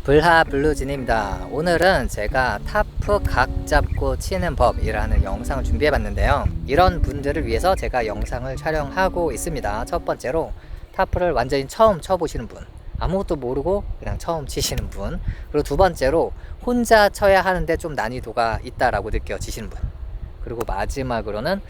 불하 블루진입니다. 오늘은 제가 타프 각 잡고 치는 법이라는 영상을 준비해 봤는데요. 이런 분들을 위해서 제가 영상을 촬영하고 있습니다. 첫 번째로 타프를 완전히 처음 쳐보시는 분, 아무것도 모르고 그냥 처음 치시는 분, 그리고 두 번째로 혼자 쳐야 하는데 좀 난이도가 있다라고 느껴지시는 분, 그리고 마지막으로는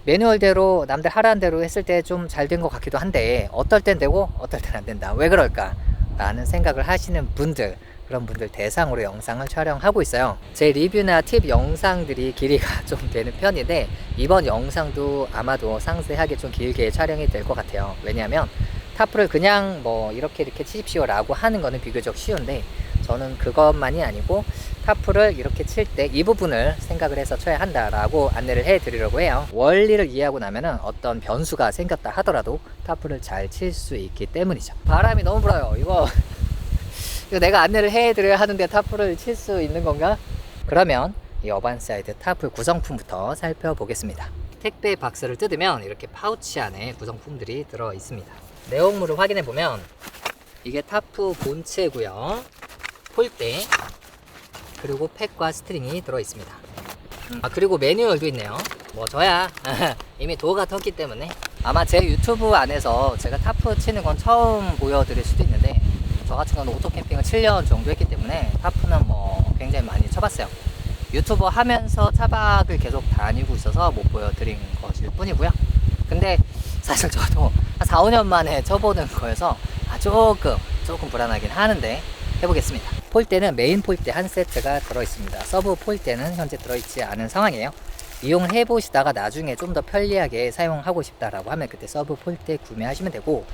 매뉴얼대로 남들 하라는 대로 했을 때 좀 잘 된 것 같기도 한데 어떨 땐 되고 어떨 땐 안 된다, 왜 그럴까 라는 생각을 하시는 분들, 그런 분들 대상으로 영상을 촬영하고 있어요. 제 리뷰나 팁 영상들이 길이가 좀 되는 편인데 이번 영상도 아마도 상세하게 좀 길게 촬영이 될 것 같아요. 왜냐하면 타프를 그냥 뭐 이렇게 치십시오 라고 하는 거는 비교적 쉬운데 저는 그것만이 아니고 타프를 이렇게 칠 때 이 부분을 생각을 해서 쳐야 한다라고 안내를 해 드리려고 해요. 원리를 이해하고 나면은 어떤 변수가 생겼다 하더라도 타프를 잘 칠 수 있기 때문이죠. 바람이 너무 불어요. 이거 내가 안내를 해 드려야 하는데 타프를 칠 수 있는 건가? 그러면 이 어반사이드 타프 구성품부터 살펴보겠습니다. 택배 박스를 뜯으면 이렇게 파우치 안에 구성품들이 들어 있습니다. 내용물을 확인해 보면 이게 타프 본체고요, 폴대, 그리고 팩과 스트링이 들어 있습니다. 그리고 매뉴얼도 있네요. 뭐 저야 이미 도가 텄기 때문에 아마 제 유튜브 안에서 제가 타프 치는 건 처음 보여드릴 수도 있는데, 저 같은 경우는 오토캠핑을 7년 정도 했기 때문에 타프는 뭐 굉장히 많이 쳐봤어요. 유튜버 하면서 차박을 계속 다니고 있어서 못 보여드린 것일 뿐이고요. 근데 사실 저도 한 4, 5년 만에 쳐보는 거여서 조금 불안하긴 하는데 해보겠습니다. 폴대는 메인 폴대 한 세트가 들어있습니다. 서브 폴대는 현재 들어있지 않은 상황이에요. 이용을 해보시다가 나중에 좀 더 편리하게 사용하고 싶다라고 하면 그때 서브 폴대 구매하시면 되고,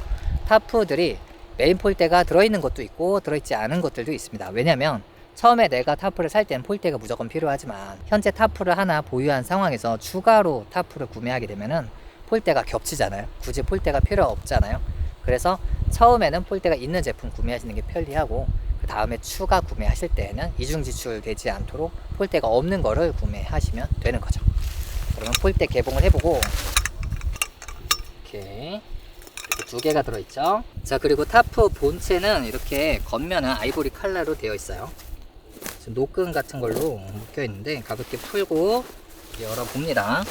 타프들이 메인 폴대가 들어있는 것도 있고 들어있지 않은 것들도 있습니다. 왜냐면 처음에 내가 타프를 살 때는 폴대가 무조건 필요하지만 현재 타프를 하나 보유한 상황에서 추가로 타프를 구매하게 되면은 폴대가 겹치잖아요. 굳이 폴대가 필요 없잖아요. 그래서 처음에는 폴대가 있는 제품 구매하시는 게 편리하고, 그 다음에 추가 구매하실 때에는 이중 지출 되지 않도록 폴대가 없는 거를 구매하시면 되는 거죠. 그러면 폴대 개봉을 해보고, 이렇게 두 개가 들어있죠. 자, 그리고 타프 본체는 이렇게 겉면은 아이보리 컬러로 되어 있어요. 지금 노끈 같은 걸로 묶여 있는데 가볍게 풀고 열어봅니다.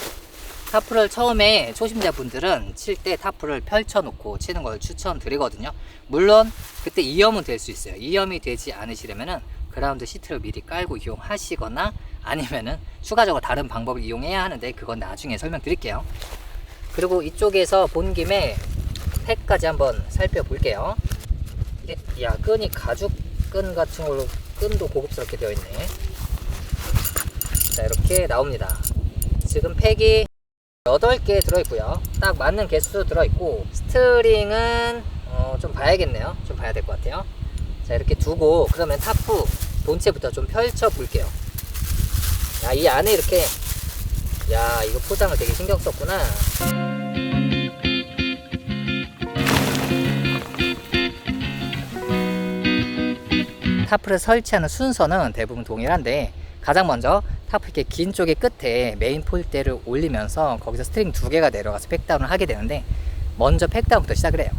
타프를 처음에 초심자분들은 칠 때 타프를 펼쳐놓고 치는 걸 추천드리거든요. 물론 그때 이염은 될 수 있어요. 이염이 되지 않으시려면은 그라운드 시트를 미리 깔고 이용하시거나 아니면은 추가적으로 다른 방법을 이용해야 하는데 그건 나중에 설명드릴게요. 그리고 이쪽에서 본 김에 팩까지 한번 살펴볼게요. 야, 끈이 가죽 끈 같은 걸로, 끈도 고급스럽게 되어 있네. 자, 이렇게 나옵니다. 지금 팩이 8개 들어있고요. 딱 맞는 개수 들어있고, 스트링은 좀 봐야겠네요. 좀 봐야 될 것 같아요. 자, 이렇게 두고 그러면 타프 본체부터 좀 펼쳐 볼게요. 야, 이 안에 이렇게, 야, 이거 포장을 되게 신경 썼구나. 타프를 설치하는 순서는 대부분 동일한데, 가장 먼저 타프 이렇게 긴 쪽의 끝에 메인 폴대를 올리면서 거기서 스트링 2개가 내려가서 팩다운을 하게 되는데, 먼저 팩다운부터 시작을 해요.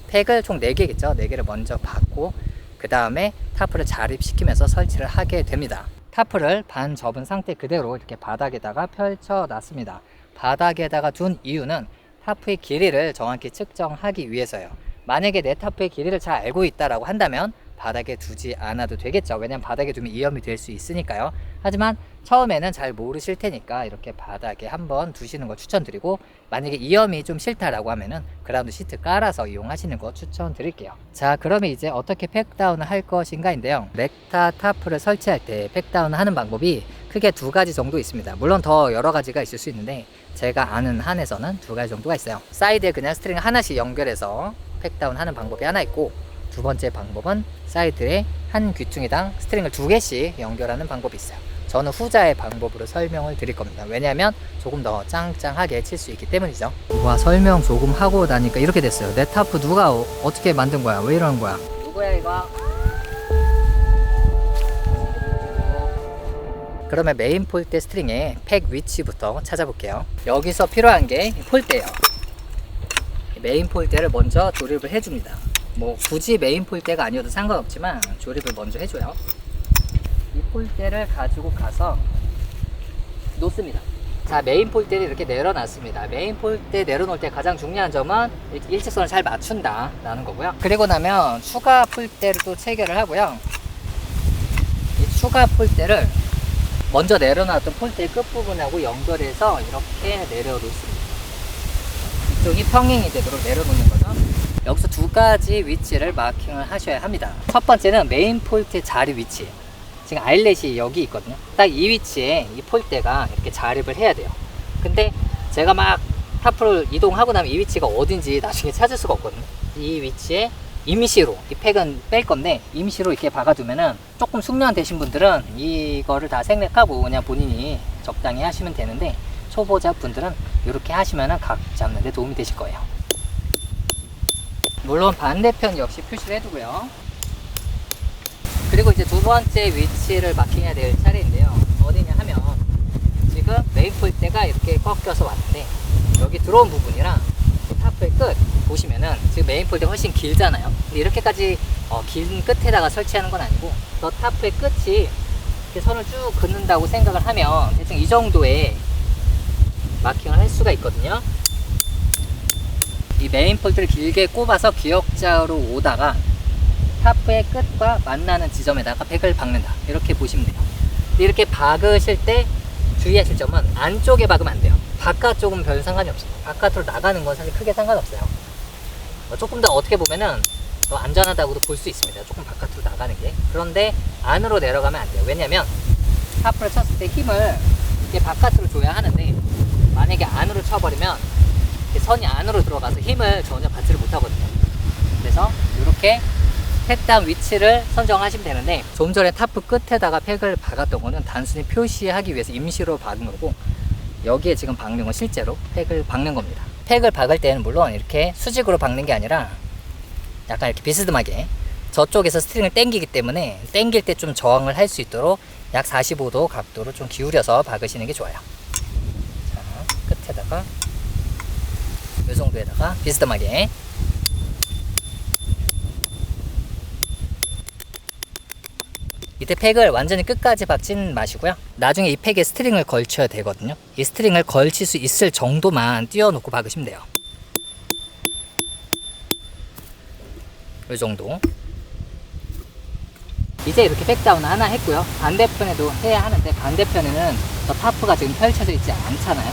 팩을 총 4개겠죠. 4개를 먼저 받고 그 다음에 타프를 자립시키면서 설치를 하게 됩니다. 타프를 반 접은 상태 그대로 이렇게 바닥에다가 펼쳐 놨습니다. 바닥에다가 둔 이유는 타프의 길이를 정확히 측정하기 위해서예요. 만약에 내 타프의 길이를 잘 알고 있다라고 한다면 바닥에 두지 않아도 되겠죠. 왜냐면 바닥에 두면 이염이 될 수 있으니까요. 하지만 처음에는 잘 모르실 테니까 이렇게 바닥에 한번 두시는 걸 추천드리고, 만약에 이염이 좀 싫다라고 하면은 그라운드 시트 깔아서 이용하시는 거 추천드릴게요. 자, 그러면 이제 어떻게 팩다운을 할 것인가인데요. 렉타 타프를 설치할 때 팩다운을 하는 방법이 크게 2가지 정도 있습니다. 물론 더 여러 가지가 있을 수 있는데 제가 아는 한에서는 2가지 정도가 있어요. 사이드에 그냥 스트링 하나씩 연결해서 팩다운 하는 방법이 하나 있고, 두 번째 방법은 사이드에 한 귀퉁이당 스트링을 2개씩 연결하는 방법이 있어요. 저는 후자의 방법으로 설명을 드릴 겁니다. 왜냐하면 조금 더 짱짱하게 칠 수 있기 때문이죠. 와, 설명 조금 하고 나니까 이렇게 됐어요. 내 타프 누가 어떻게 만든 거야? 왜 이러는 거야? 누구야 이거? 그러면 메인 폴대 스트링의 팩 위치부터 찾아볼게요. 여기서 필요한 게 폴대예요. 메인 폴대를 먼저 조립을 해줍니다. 뭐 굳이 메인 폴대가 아니어도 상관없지만 조립을 먼저 해줘요. 이 폴대를 가지고 가서 놓습니다. 자, 메인 폴대를 이렇게 내려놨습니다. 메인 폴대 내려놓을 때 가장 중요한 점은 일직선을 잘 맞춘다 라는 거고요. 그리고 나면 추가 폴대를 또 체결을 하고요. 이 추가 폴대를 먼저 내려놨던 폴대 끝부분하고 연결해서 이렇게 내려놓습니다. 이쪽이 평행이 되도록 내려놓는 거죠. 여기서 두 가지 위치를 마킹을 하셔야 합니다. 첫 번째는 메인 폴대 자리 위치예요. 지금 아일렛이 여기 있거든요. 딱 이 위치에 이 폴대가 이렇게 자립을 해야 돼요. 근데 제가 막 타프를 이동하고 나면 이 위치가 어딘지 나중에 찾을 수가 없거든요. 이 위치에 임시로, 이 팩은 뺄 건데 임시로 이렇게 박아두면은 조금 숙련되신 분들은 이거를 다 생략하고 그냥 본인이 적당히 하시면 되는데, 초보자 분들은 이렇게 하시면은 각 잡는 데 도움이 되실 거예요. 물론 반대편 역시 표시를 해두고요. 그리고 이제 두 번째 위치를 마킹해야 될 차례인데요. 어디냐 하면 지금 메인 폴대가 이렇게 꺾여서 왔는데 여기 들어온 부분이랑 타프의 끝 보시면은 지금 메인 폴대가 훨씬 길잖아요. 근데 이렇게까지 긴 끝에다가 설치하는 건 아니고 더 타프의 끝이 이렇게 선을 쭉 긋는다고 생각을 하면 대충 이 정도의 마킹을 할 수가 있거든요. 이 메인 폴대를 길게 꼽아서 기역자로 오다가 타프의 끝과 만나는 지점에다가 팩을 박는다, 이렇게 보시면 돼요. 이렇게 박으실 때 주의하실 점은 안쪽에 박으면 안 돼요. 바깥쪽은 별 상관이 없어요. 바깥으로 나가는 건 사실 크게 상관없어요. 조금 더 어떻게 보면은 더 안전하다고도 볼 수 있습니다. 조금 바깥으로 나가는 게. 그런데 안으로 내려가면 안 돼요. 왜냐면 타프를 쳤을 때 힘을 이렇게 바깥으로 줘야 하는데 만약에 안으로 쳐버리면 선이 안으로 들어가서 힘을 전혀 받지를 못하거든요. 그래서 이렇게 팩다운 위치를 선정하시면 되는데, 좀 전에 타프 끝에다가 팩을 박았던 거는 단순히 표시하기 위해서 임시로 박은 거고, 여기에 지금 박는 건 실제로 팩을 박는 겁니다. 팩을 박을 때는 물론 이렇게 수직으로 박는 게 아니라 약간 이렇게 비스듬하게 저쪽에서 스트링을 당기기 때문에 당길 때 좀 저항을 할 수 있도록 약 45도 각도로 좀 기울여서 박으시는 게 좋아요. 자, 끝에다가 이 정도에다가 비스듬하게. 이때 팩을 완전히 끝까지 박진 마시고요. 나중에 이 팩에 스트링을 걸쳐야 되거든요. 이 스트링을 걸칠 수 있을 정도만 띄워놓고 박으시면 돼요. 이 정도. 이제 이렇게 팩다운 하나 했고요. 반대편에도 해야 하는데 반대편에는 저 타프가 지금 펼쳐져 있지 않잖아요.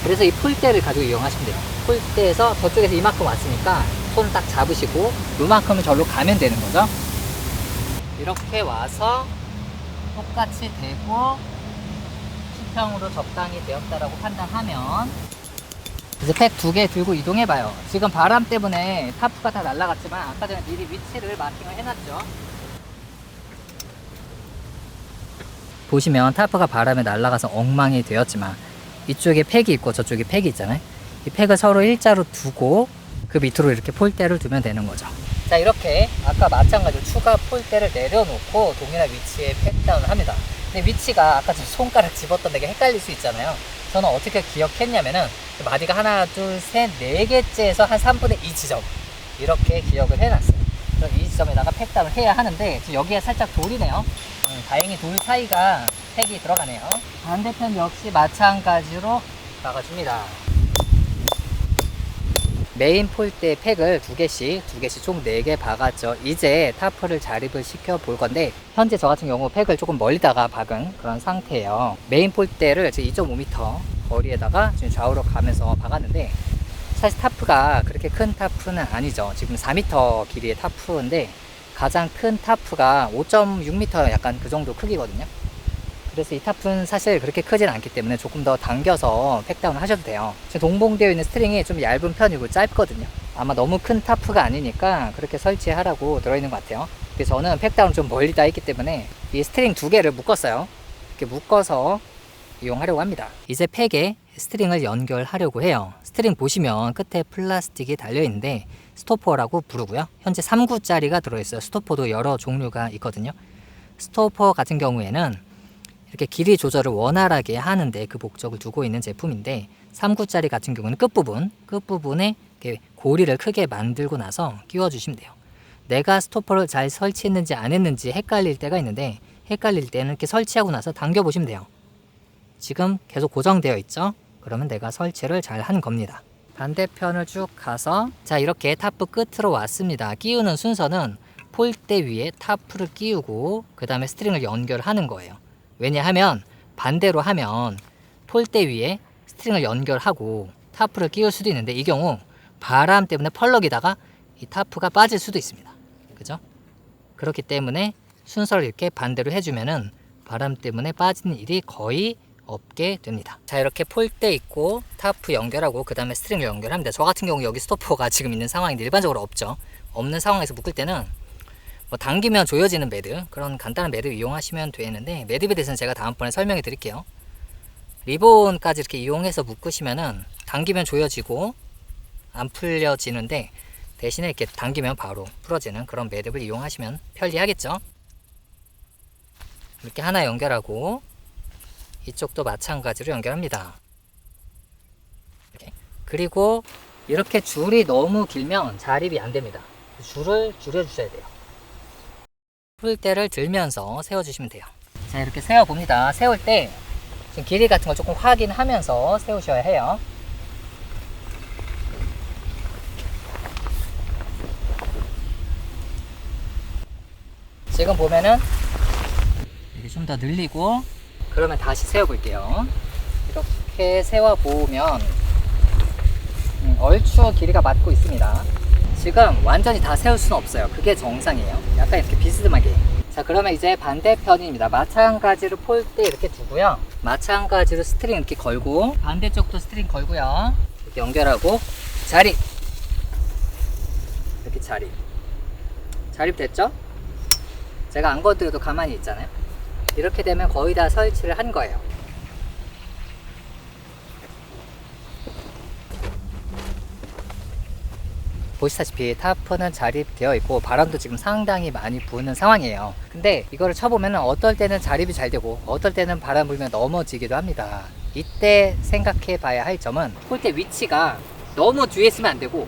그래서 이 폴대를 가지고 이용하시면 돼요. 폴대에서 저쪽에서 이만큼 왔으니까 손을 딱 잡으시고 이만큼은 절로 가면 되는 거죠. 이렇게 와서 똑같이 대고 수평으로 적당히 되었다라고 판단하면 이제 팩 두 개 들고 이동해봐요. 지금 바람 때문에 타프가 다 날아갔지만 아까 전에 미리 위치를 마킹을 해놨죠. 보시면 타프가 바람에 날아가서 엉망이 되었지만 이쪽에 팩이 있고 저쪽에 팩이 있잖아요. 이 팩을 서로 일자로 두고 그 밑으로 이렇게 폴대를 두면 되는 거죠. 자, 이렇게 아까 마찬가지로 추가 폴대를 내려놓고 동일한 위치에 팩다운을 합니다. 근데 위치가 아까 저 손가락 집었던 데가 헷갈릴 수 있잖아요. 저는 어떻게 기억했냐면은 마디가 하나, 둘, 셋, 네 개째에서 한 3분의 2 지점 이렇게 기억을 해놨어요. 그럼 이 지점에다가 팩다운을 해야 하는데 지금 여기가 살짝 돌이네요. 다행히 돌 사이가 팩이 들어가네요. 반대편 역시 마찬가지로 박아줍니다. 메인 폴대 팩을 두 개씩 총 4개 박았죠. 이제 타프를 자립을 시켜 볼 건데, 현재 저 같은 경우 팩을 조금 멀리다가 박은 그런 상태예요. 메인 폴대를 지금 2.5m 거리에다가 지금 좌우로 가면서 박았는데, 사실 타프가 그렇게 큰 타프는 아니죠. 지금 4m 길이의 타프인데 가장 큰 타프가 5.6m 약간 그 정도 크기거든요. 그래서 이 타프는 사실 그렇게 크진 않기 때문에 조금 더 당겨서 팩다운을 하셔도 돼요. 지금 동봉되어 있는 스트링이 좀 얇은 편이고 짧거든요. 아마 너무 큰 타프가 아니니까 그렇게 설치하라고 들어있는 것 같아요. 그래서 저는 팩다운 좀 멀리 다 있기 때문에 이 스트링 두 개를 묶었어요. 이렇게 묶어서 이용하려고 합니다. 이제 팩에 스트링을 연결하려고 해요. 스트링 보시면 끝에 플라스틱이 달려있는데 스토퍼라고 부르고요. 현재 3구짜리가 들어있어요. 스토퍼도 여러 종류가 있거든요. 스토퍼 같은 경우에는 이렇게 길이 조절을 원활하게 하는데 그 목적을 두고 있는 제품인데, 3구짜리 같은 경우는 끝부분에 이렇게 고리를 크게 만들고 나서 끼워 주시면 돼요. 내가 스토퍼를 잘 설치했는지 안 했는지 헷갈릴 때가 있는데, 헷갈릴 때는 이렇게 설치하고 나서 당겨 보시면 돼요. 지금 계속 고정되어 있죠? 그러면 내가 설치를 잘 한 겁니다. 반대편을 쭉 가서, 자, 이렇게 타프 끝으로 왔습니다. 끼우는 순서는 폴대 위에 타프를 끼우고 그 다음에 스트링을 연결하는 거예요. 왜냐하면 반대로 하면 폴대 위에 스트링을 연결하고 타프를 끼울 수도 있는데, 이 경우 바람 때문에 펄럭이다가 이 타프가 빠질 수도 있습니다. 그죠? 그렇기 때문에 순서를 이렇게 반대로 해주면은 바람 때문에 빠지는 일이 거의 없게 됩니다. 자, 이렇게 폴대 있고 타프 연결하고 그 다음에 스트링을 연결합니다. 저 같은 경우 여기 스토퍼가 지금 있는 상황인데 일반적으로 없죠. 없는 상황에서 묶을 때는 뭐 당기면 조여지는 매듭, 그런 간단한 매듭 이용하시면 되는데, 매듭에 대해서는 제가 다음번에 설명해 드릴게요. 리본까지 이렇게 이용해서 묶으시면은 당기면 조여지고 안 풀려지는데, 대신에 이렇게 당기면 바로 풀어지는 그런 매듭을 이용하시면 편리하겠죠. 이렇게 하나 연결하고 이쪽도 마찬가지로 연결합니다. 이렇게. 그리고 이렇게 줄이 너무 길면 자립이 안 됩니다. 줄을 줄여주셔야 돼요. 폴대를 들면서 세워주시면 돼요. 자, 이렇게 세워봅니다. 세울 때 지금 길이 같은 거 조금 확인하면서 세우셔야 해요. 지금 보면은 이렇게 좀 더 늘리고, 그러면 다시 세워볼게요. 이렇게 세워보면 얼추 길이가 맞고 있습니다. 지금 완전히 다 세울 수는 없어요. 그게 정상이에요. 약간 이렇게 비스듬하게. 자, 그러면 이제 반대편입니다. 마찬가지로 폴대 이렇게 두고요. 마찬가지로 스트링 이렇게 걸고, 반대쪽도 스트링 걸고요. 이렇게 연결하고 자립. 이렇게 자립. 자립됐죠? 제가 안 건드려도 가만히 있잖아요. 이렇게 되면 거의 다 설치를 한 거예요. 보시다시피 타프는 자립되어 있고 바람도 지금 상당히 많이 부는 상황이에요. 근데 이거를 쳐보면 어떨 때는 자립이 잘 되고 어떨 때는 바람 불면 넘어지기도 합니다. 이때 생각해 봐야 할 점은, 폴대 위치가 너무 뒤에 있으면 안 되고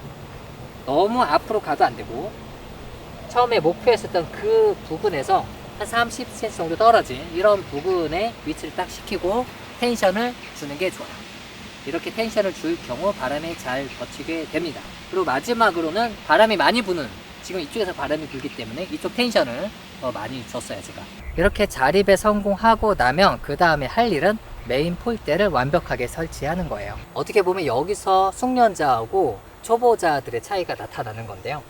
너무 앞으로 가도 안 되고, 처음에 목표했었던 그 부분에서 한 30cm 정도 떨어진 이런 부분에 위치를 딱 시키고 텐션을 주는 게 좋아요. 이렇게 텐션을 줄 경우 바람이 잘 버티게 됩니다. 그리고 마지막으로는 바람이 많이 부는, 지금 이쪽에서 바람이 불기 때문에 이쪽 텐션을 더 많이 줬어요, 제가. 이렇게 자립에 성공하고 나면 그 다음에 할 일은 메인 폴대를 완벽하게 설치하는 거예요. 어떻게 보면 여기서 숙련자하고 초보자들의 차이가 나타나는 건데요.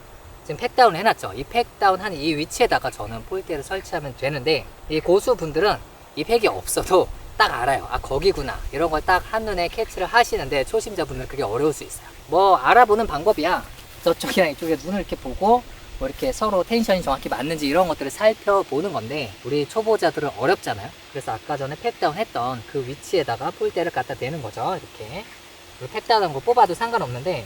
지금 팩다운 해놨죠. 이 팩다운 한 이 위치에다가 저는 폴대를 설치하면 되는데, 이 고수분들은 이 팩이 없어도 딱 알아요. 아, 거기구나. 이런 걸 딱 한눈에 캐치를 하시는데, 초심자분들은 그게 어려울 수 있어요. 뭐 알아보는 방법이야. 저쪽이랑 이쪽에 눈을 이렇게 보고 뭐 이렇게 서로 텐션이 정확히 맞는지 이런 것들을 살펴보는 건데, 우리 초보자들은 어렵잖아요. 그래서 아까 전에 팩다운 했던 그 위치에다가 폴대를 갖다 대는 거죠. 이렇게. 팩다운한 거 뽑아도 상관없는데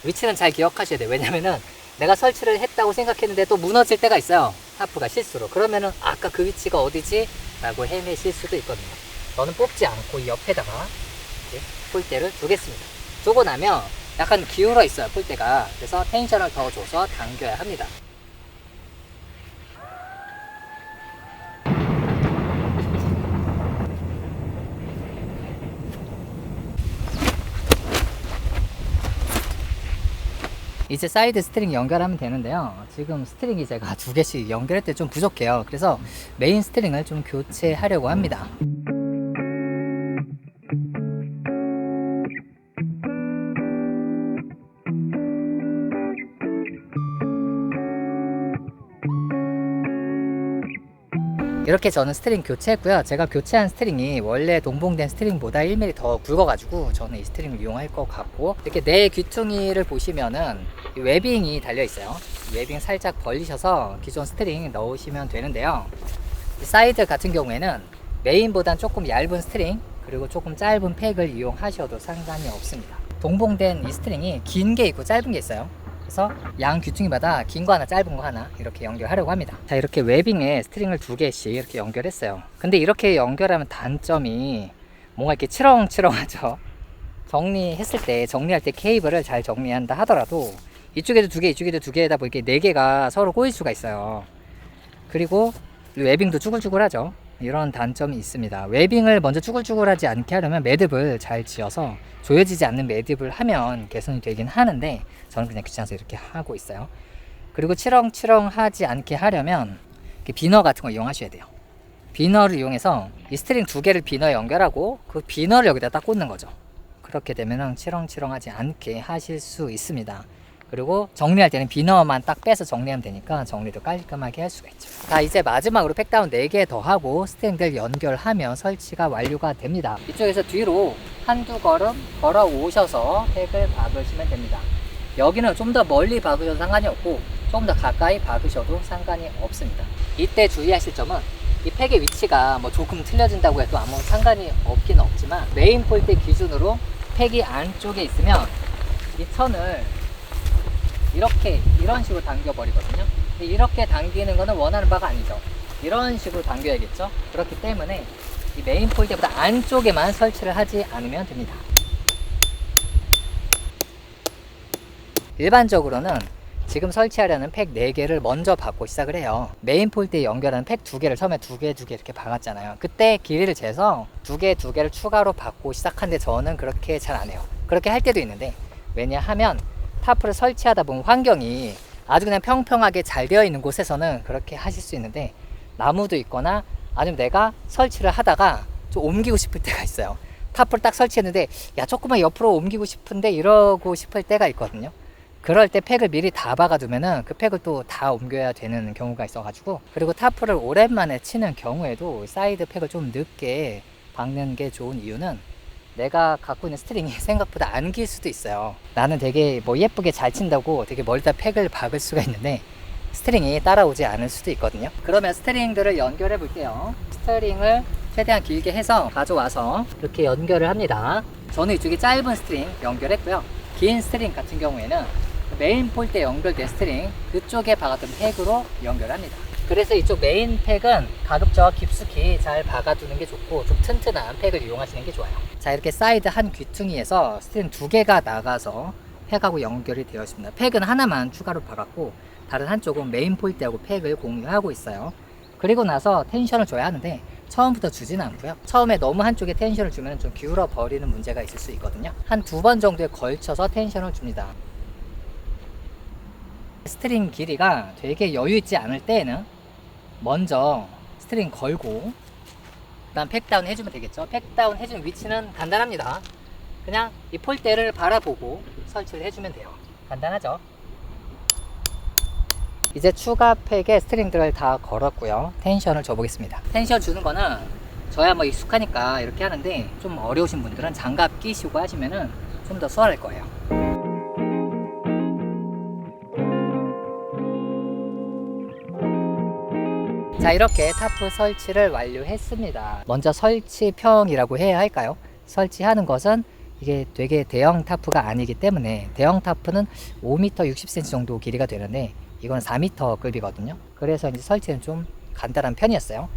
위치는 잘 기억하셔야 돼요. 왜냐면은 내가 설치를 했다고 생각했는데 또 무너질 때가 있어요. 타프가 실수로. 그러면은 아까 그 위치가 어디지? 라고 헤매실 수도 있거든요. 저는 뽑지 않고 이 옆에다가 이렇게 폴대를 두겠습니다. 두고 나면 약간 기울어 있어요, 폴대가. 그래서 텐션을 더 줘서 당겨야 합니다. 이제 사이드 스트링 연결하면 되는데요. 지금 스트링이 제가 두 개씩 연결할 때 좀 부족해요. 그래서 메인 스트링을 좀 교체하려고 합니다. 이렇게 저는 스트링 교체했고요. 제가 교체한 스트링이 원래 동봉된 스트링보다 1mm 더 굵어가지고 저는 이 스트링을 이용할 것 같고, 이렇게 내 귀퉁이를 보시면은 웨빙이 달려 있어요. 웨빙 살짝 벌리셔서 기존 스트링 넣으시면 되는데요. 이 사이드 같은 경우에는 메인보단 조금 얇은 스트링, 그리고 조금 짧은 팩을 이용하셔도 상관이 없습니다. 동봉된 이 스트링이 긴 게 있고 짧은 게 있어요. 그래서 양 귀퉁이마다 긴 거 하나 짧은 거 하나 이렇게 연결하려고 합니다. 자, 이렇게 웨빙에 스트링을 두 개씩 이렇게 연결했어요. 근데 이렇게 연결하면 단점이 뭔가 이렇게 치렁치렁하죠. 정리했을 때, 정리할 때 케이블을 잘 정리한다 하더라도 이쪽에도 두 개, 이쪽에도 두 개다 보니까 네 개가 서로 꼬일 수가 있어요. 그리고 웨빙도 쭈글쭈글하죠. 이런 단점이 있습니다. 웨빙을 먼저 쭈글쭈글하지 않게 하려면 매듭을 잘 지어서 조여지지 않는 매듭을 하면 개선이 되긴 하는데 저는 그냥 귀찮아서 이렇게 하고 있어요. 그리고 치렁치렁하지 않게 하려면 비너 같은 거 이용하셔야 돼요. 비너를 이용해서 이 스트링 두 개를 비너에 연결하고 그 비너를 여기다 딱 꽂는 거죠. 그렇게 되면 치렁치렁하지 않게 하실 수 있습니다. 그리고 정리할 때는 비너만 딱 빼서 정리하면 되니까 정리도 깔끔하게 할 수가 있죠. 자, 이제 마지막으로 팩다운 4개 더 하고 스트링들 연결하면 설치가 완료가 됩니다. 이쪽에서 뒤로 한두 걸음 걸어 오셔서 팩을 박으시면 됩니다. 여기는 좀 더 멀리 박으셔도 상관이 없고 조금 더 가까이 박으셔도 상관이 없습니다. 이때 주의하실 점은 이 팩의 위치가 뭐 조금 틀려진다고 해도 아무 상관이 없긴 없지만 메인 폴대 기준으로 팩이 안쪽에 있으면 이 천을 이런 식으로 당겨 버리거든요. 이렇게 당기는 거는 원하는 바가 아니죠. 이런 식으로 당겨야겠죠. 그렇기 때문에 이 메인 폴대보다 안쪽에만 설치를 하지 않으면 됩니다. 일반적으로는 지금 설치하려는 팩 4개를 먼저 박고 시작을 해요. 메인 폴대에 연결하는 팩 2개를 처음에 2개 이렇게 박았잖아요. 그때 길이를 재서 2개를 추가로 박고 시작하는데 저는 그렇게 잘 안 해요. 그렇게 할 때도 있는데 왜냐하면 타프를 설치하다 보면 환경이 아주 그냥 평평하게 잘 되어 있는 곳에서는 그렇게 하실 수 있는데 나무도 있거나 아니면 내가 설치를 하다가 좀 옮기고 싶을 때가 있어요. 타프를 딱 설치했는데 야 조금만 옆으로 옮기고 싶은데 이러고 싶을 때가 있거든요. 그럴 때 팩을 미리 다 박아두면은 그 팩을 또 다 옮겨야 되는 경우가 있어가지고 그리고 타프를 오랜만에 치는 경우에도 사이드 팩을 좀 늦게 박는 게 좋은 이유는 내가 갖고 있는 스트링이 생각보다 안 길 수도 있어요. 나는 되게 뭐 예쁘게 잘 친다고 되게 멀리다 팩을 박을 수가 있는데 스트링이 따라오지 않을 수도 있거든요. 그러면 스트링들을 연결해 볼게요. 스트링을 최대한 길게 해서 가져와서 이렇게 연결을 합니다. 저는 이쪽에 짧은 스트링 연결했고요. 긴 스트링 같은 경우에는 메인 폴대에 연결된 스트링 그쪽에 박았던 팩으로 연결합니다. 그래서 이쪽 메인 팩은 가급적 깊숙이 잘 박아두는 게 좋고 좀 튼튼한 팩을 이용하시는 게 좋아요. 자, 이렇게 사이드 한 귀퉁이에서 스트링 2개가 나가서 팩하고 연결이 되어 있습니다. 팩은 하나만 추가로 박았고 다른 한쪽은 메인 폴대하고 팩을 공유하고 있어요. 그리고 나서 텐션을 줘야 하는데 처음부터 주지는 않고요. 처음에 너무 한쪽에 텐션을 주면 좀 기울어 버리는 문제가 있을 수 있거든요. 한 2번 정도에 걸쳐서 텐션을 줍니다. 스트링 길이가 되게 여유 있지 않을 때에는 먼저 스트링 걸고 그다음 팩다운 해주면 되겠죠. 팩다운 해주는 위치는 간단합니다. 그냥 이 폴대를 바라보고 설치를 해주면 돼요. 간단하죠. 이제 추가 팩에 스트링들을 다 걸었고요. 텐션을 줘보겠습니다. 텐션 주는 거는 저야 뭐 익숙하니까 이렇게 하는데 좀 어려우신 분들은 장갑 끼시고 하시면은 좀 더 수월할 거예요. 자, 이렇게 타프 설치를 완료했습니다. 먼저 설치평이라고 해야 할까요? 설치하는 것은 이게 되게 대형 타프가 아니기 때문에 대형 타프는 5m 60cm 정도 길이가 되는데 이건 4m 급이거든요. 그래서 이제 설치는 좀 간단한 편이었어요.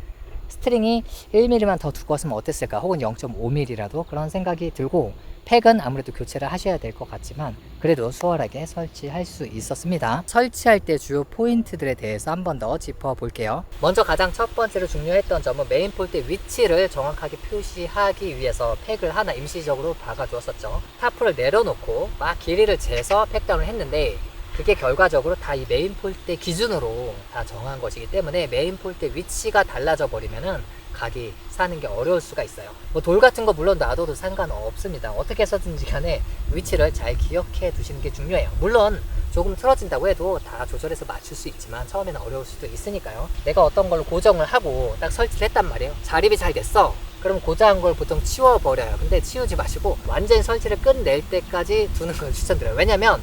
스트링이 1mm만 더 두꺼웠으면 어땠을까 혹은 0.5mm라도 그런 생각이 들고 팩은 아무래도 교체를 하셔야 될 것 같지만 그래도 수월하게 설치할 수 있었습니다. 설치할 때 주요 포인트들에 대해서 한 번 더 짚어볼게요. 먼저 가장 첫 번째로 중요했던 점은 메인 폴대 위치를 정확하게 표시하기 위해서 팩을 하나 임시적으로 박아주었었죠. 타프를 내려놓고 막 길이를 재서 팩다운을 했는데 그게 결과적으로 다 이 메인 폴대 기준으로 다 정한 것이기 때문에 메인 폴대 위치가 달라져 버리면은 각이 사는 게 어려울 수가 있어요. 뭐 돌 같은 거 물론 놔둬도 상관없습니다. 어떻게 해서든지 간에 위치를 잘 기억해 두시는 게 중요해요. 물론 조금 틀어진다고 해도 다 조절해서 맞출 수 있지만 처음에는 어려울 수도 있으니까요. 내가 어떤 걸로 고정을 하고 딱 설치를 했단 말이에요. 자립이 잘 됐어. 그럼 고정한 걸 보통 치워버려요. 근데 치우지 마시고 완전히 설치를 끝낼 때까지 두는 걸 추천드려요. 왜냐면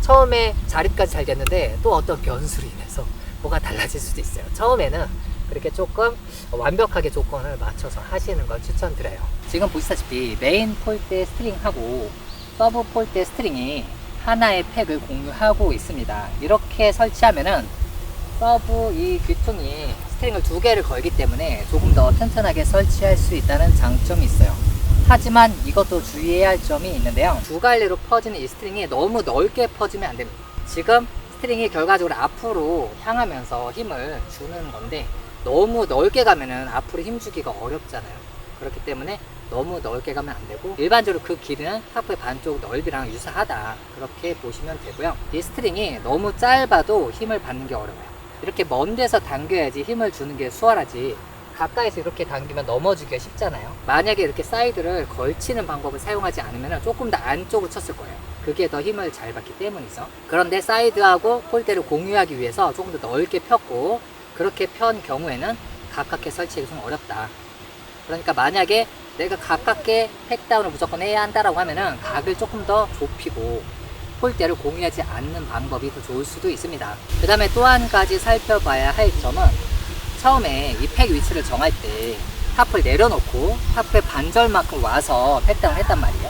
처음에 자립까지 잘 됐는데 또 어떤 변수로 인해서 뭐가 달라질 수도 있어요. 처음에는 그렇게 조금 완벽하게 조건을 맞춰서 하시는 걸 추천드려요. 지금 보시다시피 메인 폴대 스트링하고 서브 폴대 스트링이 하나의 팩을 공유하고 있습니다. 이렇게 설치하면은 서브 이 귀퉁이 스트링을 2개를 걸기 때문에 조금 더 튼튼하게 설치할 수 있다는 장점이 있어요. 하지만 이것도 주의해야 할 점이 있는데요. 두 갈래로 퍼지는 이 스트링이 너무 넓게 퍼지면 안 됩니다. 지금 스트링이 결과적으로 앞으로 향하면서 힘을 주는 건데 너무 넓게 가면은 앞으로 힘주기가 어렵잖아요. 그렇기 때문에 너무 넓게 가면 안 되고 일반적으로 그 길이는 타프의 반쪽 넓이랑 유사하다, 그렇게 보시면 되고요. 이 스트링이 너무 짧아도 힘을 받는 게 어려워요. 이렇게 먼 데서 당겨야지 힘을 주는 게 수월하지, 가까이서 이렇게 당기면 넘어지기가 쉽잖아요. 만약에 이렇게 사이드를 걸치는 방법을 사용하지 않으면 조금 더 안쪽으로 쳤을 거예요. 그게 더 힘을 잘 받기 때문이죠. 그런데 사이드하고 폴대를 공유하기 위해서 조금 더 넓게 폈고, 그렇게 편 경우에는 가깝게 설치하기 좀 어렵다. 그러니까 만약에 내가 가깝게 팩다운을 무조건 해야 한다라고 하면은 각을 조금 더 좁히고 폴대를 공유하지 않는 방법이 더 좋을 수도 있습니다. 그 다음에 또 한 가지 살펴봐야 할 점은, 처음에 이 팩 위치를 정할 때 타프를 내려놓고 타프의 반절만큼 와서 팩다운을 했단 말이에요.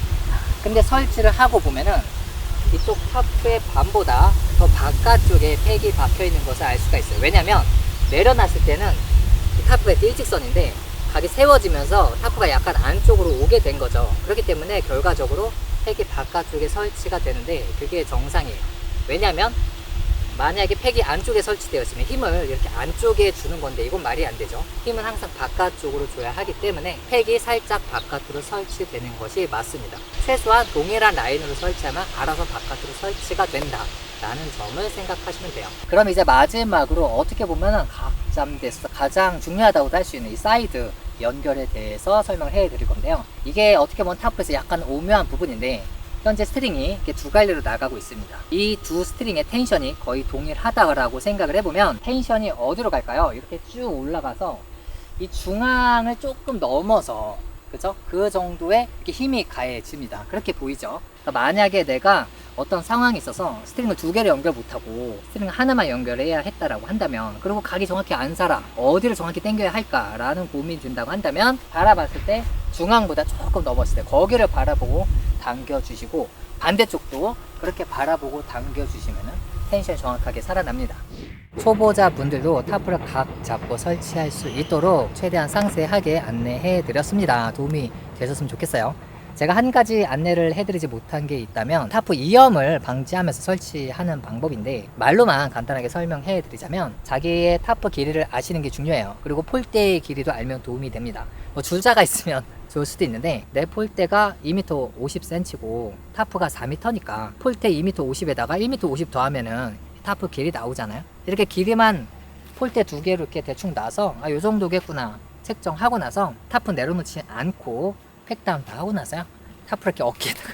근데 설치를 하고 보면은 이쪽 타프의 반보다 더 바깥쪽에 팩이 박혀 있는 것을 알 수가 있어요. 왜냐면 내려놨을 때는 이 타프가 일직선인데 각이 세워지면서 타프가 약간 안쪽으로 오게 된 거죠. 그렇기 때문에 결과적으로 팩이 바깥쪽에 설치가 되는데 그게 정상이에요. 왜냐면 만약에 팩이 안쪽에 설치되어 있으면 힘을 이렇게 안쪽에 주는 건데 이건 말이 안 되죠. 힘은 항상 바깥쪽으로 줘야 하기 때문에 팩이 살짝 바깥으로 설치되는 것이 맞습니다. 최소한 동일한 라인으로 설치하면 알아서 바깥으로 설치가 된다 라는 점을 생각하시면 돼요. 그럼 이제 마지막으로 어떻게 보면 각잠대에서 가장 중요하다고 할 수 있는 이 사이드 연결에 대해서 설명을 해 드릴 건데요. 이게 어떻게 보면 타프에서 약간 오묘한 부분인데, 현재 스트링이 이렇게 두 갈래로 나가고 있습니다. 이 두 스트링의 텐션이 거의 동일하다고 생각을 해보면 텐션이 어디로 갈까요? 이렇게 쭉 올라가서 이 중앙을 조금 넘어서, 그죠? 그 정도의 이렇게 힘이 가해집니다. 그렇게 보이죠? 그러니까 만약에 내가 어떤 상황이 있어서 스트링을 두 개를 연결 못하고 스트링 하나만 연결해야 했다라고 한다면, 그리고 각이 정확히 안 살아, 어디를 정확히 당겨야 할까라는 고민이 든다고 한다면, 바라봤을 때 중앙보다 조금 넘었을 때 거기를 바라보고 당겨주시고, 반대쪽도 그렇게 바라보고 당겨주시면 텐션이 정확하게 살아납니다. 초보자 분들도 타프를 각 잡고 설치할 수 있도록 최대한 상세하게 안내해 드렸습니다. 도움이 되셨으면 좋겠어요. 제가 한 가지 안내를 해드리지 못한 게 있다면, 타프 이염을 방지하면서 설치하는 방법인데, 말로만 간단하게 설명해 드리자면 자기의 타프 길이를 아시는 게 중요해요. 그리고 폴대의 길이도 알면 도움이 됩니다. 뭐 줄자가 있으면 좋을 수도 있는데, 내 폴대가 2m 50cm고 타프가 4m니까 폴대 2m 50에다가 1m 50 더하면은 타프 길이 나오잖아요. 이렇게 길이만 폴대 두 개로 이렇게 대충 놔서 요 정도겠구나 책정하고 나서 타프 내려놓지 않고 팩다운 다 하고 나서요, 타프를 이렇게 어깨에다가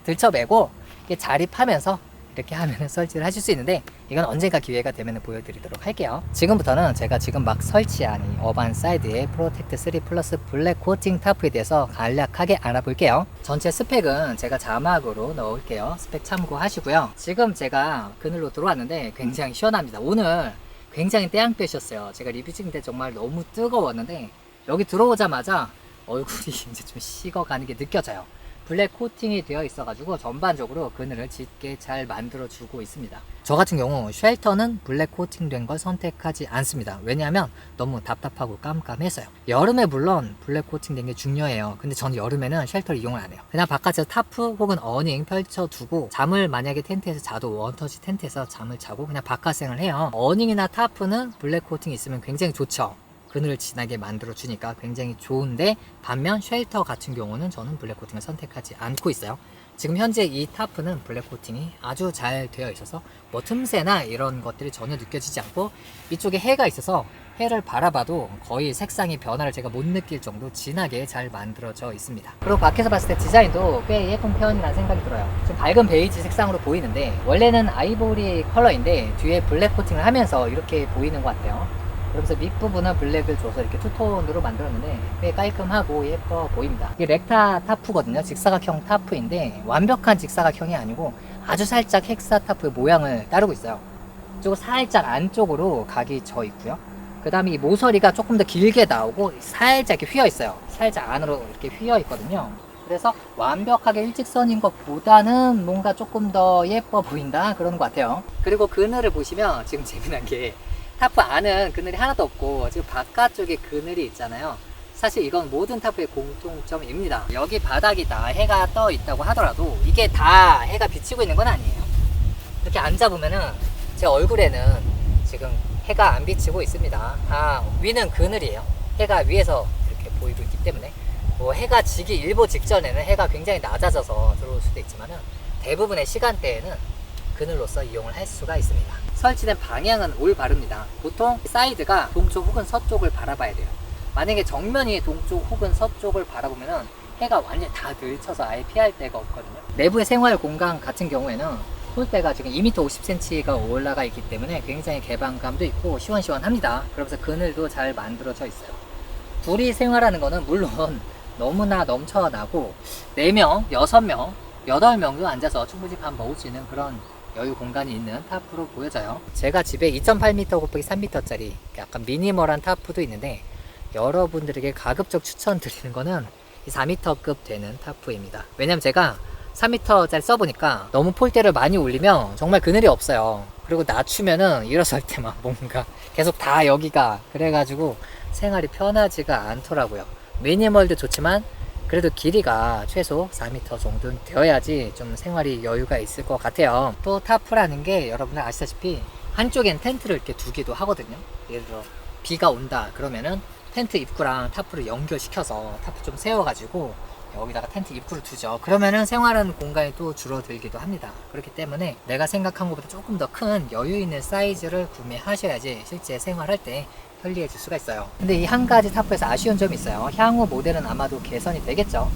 들쳐매고 이렇게 자립하면서 이렇게 하면 설치를 하실 수 있는데, 이건 언젠가 기회가 되면 보여드리도록 할게요. 지금부터는 제가 지금 막 설치한 이 어반 사이드의 프로텍트 3 플러스 블랙 코팅 타프에 대해서 간략하게 알아볼게요. 전체 스펙은 제가 자막으로 넣을게요. 스펙 참고하시고요. 지금 제가 그늘로 들어왔는데 굉장히 시원합니다. 오늘 굉장히 떼양볕이었어요. 제가 리뷰 찍을 때 정말 너무 뜨거웠는데 여기 들어오자마자 얼굴이 이제 좀 식어가는 게 느껴져요. 블랙 코팅이 되어 있어가지고 전반적으로 그늘을 짙게 잘 만들어 주고 있습니다. 저 같은 경우 쉘터는 블랙 코팅 된 걸 선택하지 않습니다. 왜냐하면 너무 답답하고 깜깜해서요. 여름에 물론 블랙 코팅 된 게 중요해요. 근데 저는 여름에는 쉘터를 이용을 안 해요. 그냥 바깥에서 타프 혹은 어닝 펼쳐두고, 잠을 만약에 텐트에서 자도 원터치 텐트에서 잠을 자고 그냥 바깥 생을 해요. 어닝이나 타프는 블랙 코팅이 있으면 굉장히 좋죠. 그늘을 진하게 만들어 주니까 굉장히 좋은데, 반면 쉘터 같은 경우는 저는 블랙 코팅을 선택하지 않고 있어요. 지금 현재 이 타프는 블랙 코팅이 아주 잘 되어 있어서 뭐 틈새나 이런 것들이 전혀 느껴지지 않고, 이쪽에 해가 있어서 해를 바라봐도 거의 색상의 변화를 제가 못 느낄 정도 진하게 잘 만들어져 있습니다. 그리고 밖에서 봤을 때 디자인도 꽤 예쁜 편이라는 생각이 들어요. 지금 밝은 베이지 색상으로 보이는데 원래는 아이보리 컬러인데 뒤에 블랙 코팅을 하면서 이렇게 보이는 것 같아요. 그러면서 밑부분은 블랙을 줘서 이렇게 투톤으로 만들었는데 꽤 깔끔하고 예뻐 보입니다. 이게 렉타 타프거든요. 직사각형 타프인데 완벽한 직사각형이 아니고 아주 살짝 헥사 타프의 모양을 따르고 있어요. 그리고 살짝 안쪽으로 각이 져 있고요. 그 다음에 이 모서리가 조금 더 길게 나오고 살짝 이렇게 휘어 있어요. 살짝 안으로 이렇게 휘어 있거든요. 그래서 완벽하게 일직선인 것보다는 뭔가 조금 더 예뻐 보인다, 그런 것 같아요. 그리고 그늘을 보시면 지금 재미난 게, 타프 안은 그늘이 하나도 없고 지금 바깥쪽에 그늘이 있잖아요. 사실 이건 모든 타프의 공통점입니다. 여기 바닥이 다 해가 떠 있다고 하더라도 이게 다 해가 비치고 있는 건 아니에요. 이렇게 앉아보면은 제 얼굴에는 지금 해가 안 비치고 있습니다. 위는 그늘이에요. 해가 위에서 이렇게 보이고 있기 때문에 뭐 해가 지기 일보 직전에는 해가 굉장히 낮아져서 들어올 수도 있지만은 대부분의 시간대에는 그늘로서 이용을 할 수가 있습니다. 설치된 방향은 올바릅니다. 보통 사이드가 동쪽 혹은 서쪽을 바라봐야 돼요. 만약에 정면이 동쪽 혹은 서쪽을 바라보면은 해가 완전히 다 들쳐서 아예 피할 데가 없거든요. 내부의 생활 공간 같은 경우에는 폴대가 지금 2m 50cm가 올라가 있기 때문에 굉장히 개방감도 있고 시원시원합니다. 그러면서 그늘도 잘 만들어져 있어요. 둘이 생활하는 거는 물론 너무나 넘쳐나고 4명, 6명, 8명도 앉아서 충분히 밥 먹을 수 있는 그런 여유 공간이 있는 타프로 보여져요. 제가 집에 2.8m 곱하기 3m짜리 약간 미니멀한 타프도 있는데 여러분들에게 가급적 추천드리는 거는 4m급 되는 타프입니다. 왜냐면 제가 3m짜리 써보니까 너무 폴대를 많이 올리면 정말 그늘이 없어요. 그리고 낮추면은 일어설 때 막 뭔가 계속 다 여기가 그래가지고 생활이 편하지가 않더라고요. 미니멀도 좋지만 그래도 길이가 최소 4m 정도는 되어야지 좀 생활이 여유가 있을 것 같아요. 또 타프라는 게 여러분들 아시다시피 한쪽엔 텐트를 이렇게 두기도 하거든요. 예를 들어 비가 온다 그러면은 텐트 입구랑 타프를 연결시켜서 타프 좀 세워가지고 여기다가 텐트 입구를 두죠. 그러면은 생활하는 공간이 또 줄어들기도 합니다. 그렇기 때문에 내가 생각한 것보다 조금 더 큰 여유 있는 사이즈를 구매하셔야지 실제 생활할 때 편리해질 수가 있어요. 근데 이 한 가지 타프에서 아쉬운 점이 있어요. 향후 모델은 아마도 개선이 되겠죠.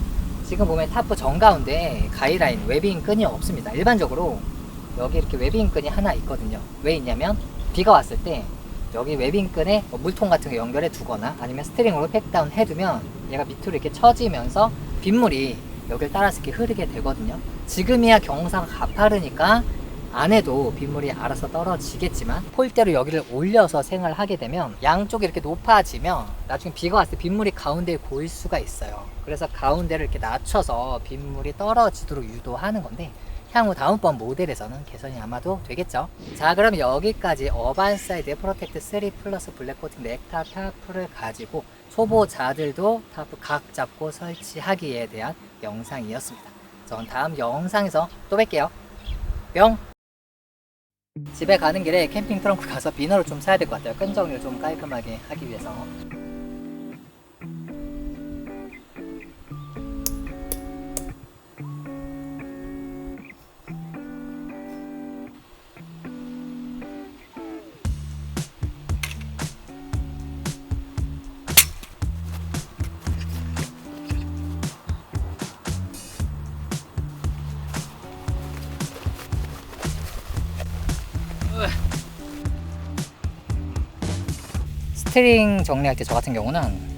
지금 보면 타프 정가운데 가이라인 웨빙 끈이 없습니다. 일반적으로 여기 이렇게 웨빙 끈이 하나 있거든요. 왜 있냐면 비가 왔을 때 여기 웨빙끈에 물통 같은 거 연결해 두거나 아니면 스트링으로 팩다운 해두면 얘가 밑으로 이렇게 처지면서 빗물이 여기를 따라서 이렇게 흐르게 되거든요. 지금이야 경사가 가파르니까 안에도 빗물이 알아서 떨어지겠지만 폴대로 여기를 올려서 생활하게 되면 양쪽이 이렇게 높아지면 나중에 비가 왔을 때 빗물이 가운데에 고일 수가 있어요. 그래서 가운데를 이렇게 낮춰서 빗물이 떨어지도록 유도하는 건데 향후 다음번 모델에서는 개선이 아마도 되겠죠. 자, 그럼 여기까지 어반사이드의 프로텍트 3 플러스 블랙 코팅 넥타 타프를 가지고 초보자들도 타프 각 잡고 설치하기에 대한 영상이었습니다. 전 다음 영상에서 또 뵐게요. 뿅! 집에 가는 길에 캠핑 트렁크 가서 비너를 좀 사야 될 것 같아요. 끈 정리를 좀 깔끔하게 하기 위해서. 스트링 정리할 때 저 같은 경우는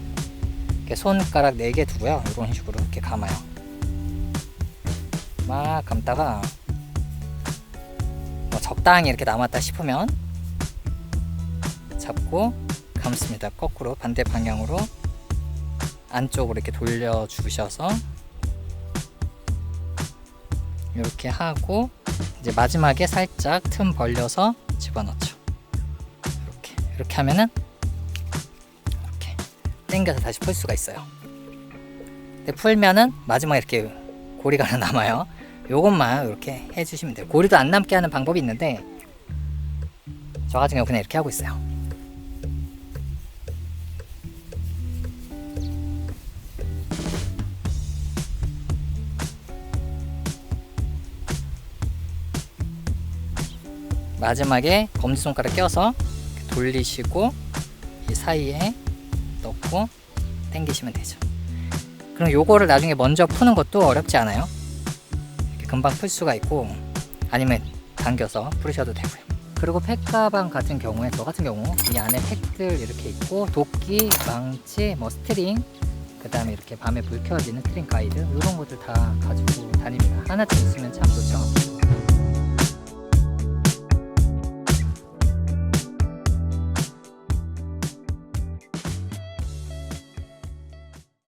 이렇게 손가락 4개 두고요. 이런 식으로 이렇게 감아요. 막 감다가 뭐 적당히 이렇게 남았다 싶으면 잡고 감습니다. 거꾸로 반대 방향으로 안쪽으로 이렇게 돌려주셔서 이렇게 하고 이제 마지막에 살짝 틈 벌려서 집어넣죠. 이렇게 하면은 이렇게 당겨서 다시 풀 수가 있어요. 근데 풀면은 마지막에 이렇게 고리가 하나 남아요. 요것만 이렇게 해주시면 돼요. 고리도 안 남게 하는 방법이 있는데 저 같은 경우 그냥 이렇게 하고 있어요. 마지막에 검지손가락 껴서 돌리시고 이 사이에 넣고 당기시면 되죠. 그럼 요거를 나중에 먼저 푸는 것도 어렵지 않아요. 이렇게 금방 풀 수가 있고 아니면 당겨서 풀으셔도 되고요. 그리고 팩가방 같은 경우에 저 같은 경우 이 안에 팩들 이렇게 있고 도끼, 망치, 뭐 스트링, 그 다음에 이렇게 밤에 불 켜지는 스트링 가이드 이런 것들 다 가지고 다닙니다. 하나쯤 있으면 참 좋죠.